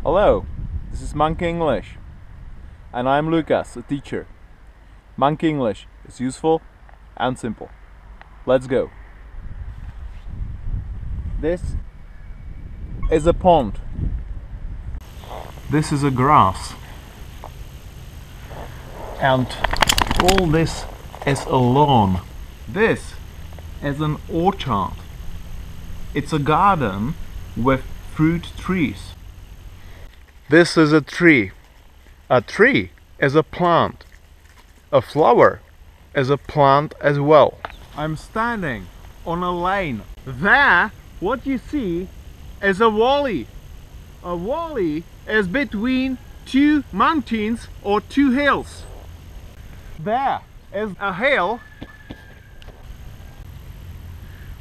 Hello, this is Monkey English, and I'm Lucas, a teacher. Monkey English is useful and simple. Let's go. This is a pond. This is a grass. And all this is a lawn. This is an orchard. It's a garden with fruit trees. This is a tree. A tree is a plant. A flower is a plant as well. I'm standing on a lane. There, what you see is a valley. A valley is between two mountains or two hills. There is a hill.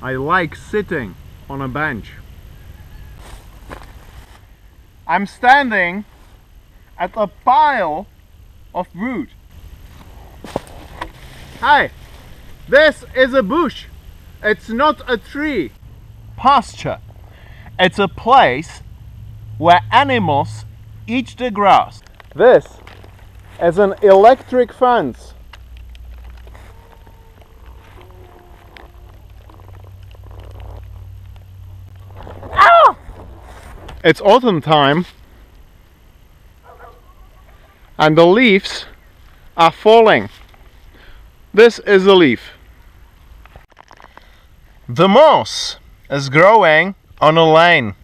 I like sitting on a bench. I'm standing at a pile of wood. Hey, this is a bush. It's not a tree. Pasture. It's a place where animals eat the grass. This is an electric fence. Ah! It's autumn time and the leaves are falling. This is a leaf. The moss is growing on a lane.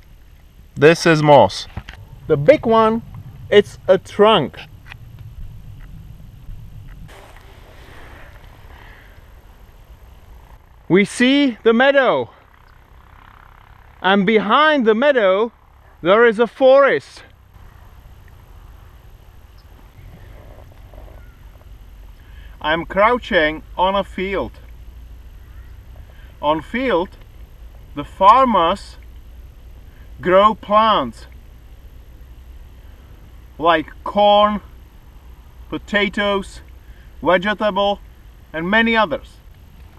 This is moss. The big one, it's a trunk. We see the meadow, and behind the meadow there is a forest. I'm crouching on a field. On field, the farmers grow plants like corn, potatoes, vegetable, and many others.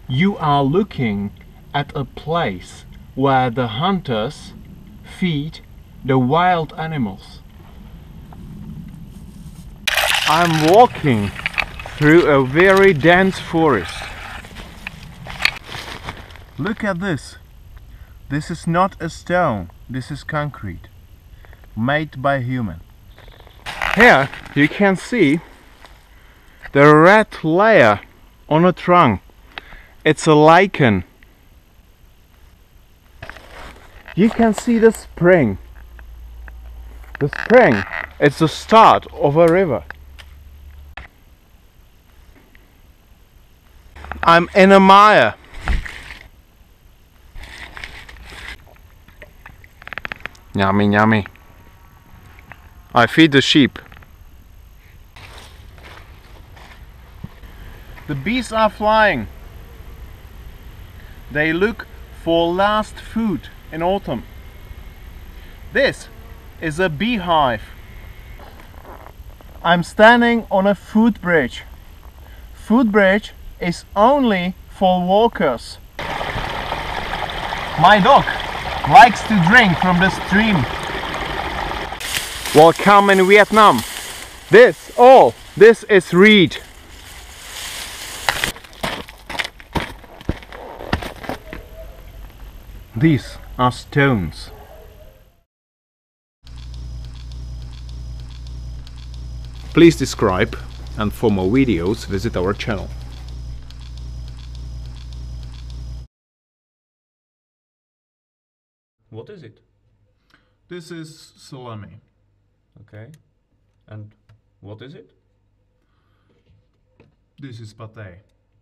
You are looking at a place where the hunters feed the wild animals. I'm walking through a very dense forest. Look at this. This is not a stone, this is concrete, made by human. Here you can see the red layer on a trunk. It's a lichen. You can see the spring. The spring is the start of a river. I'm in a mire. Yummy, yummy. I feed the sheep. The bees are flying. They look for last food in autumn. This is a beehive. I'm standing on a footbridge. Footbridge is only for walkers. My dog likes to drink from the stream. Welcome in Vietnam. This is reed. These are stones. Please subscribe, and for more videos visit our channel. What is it? This is salami. Okay. And what is it? This is pate.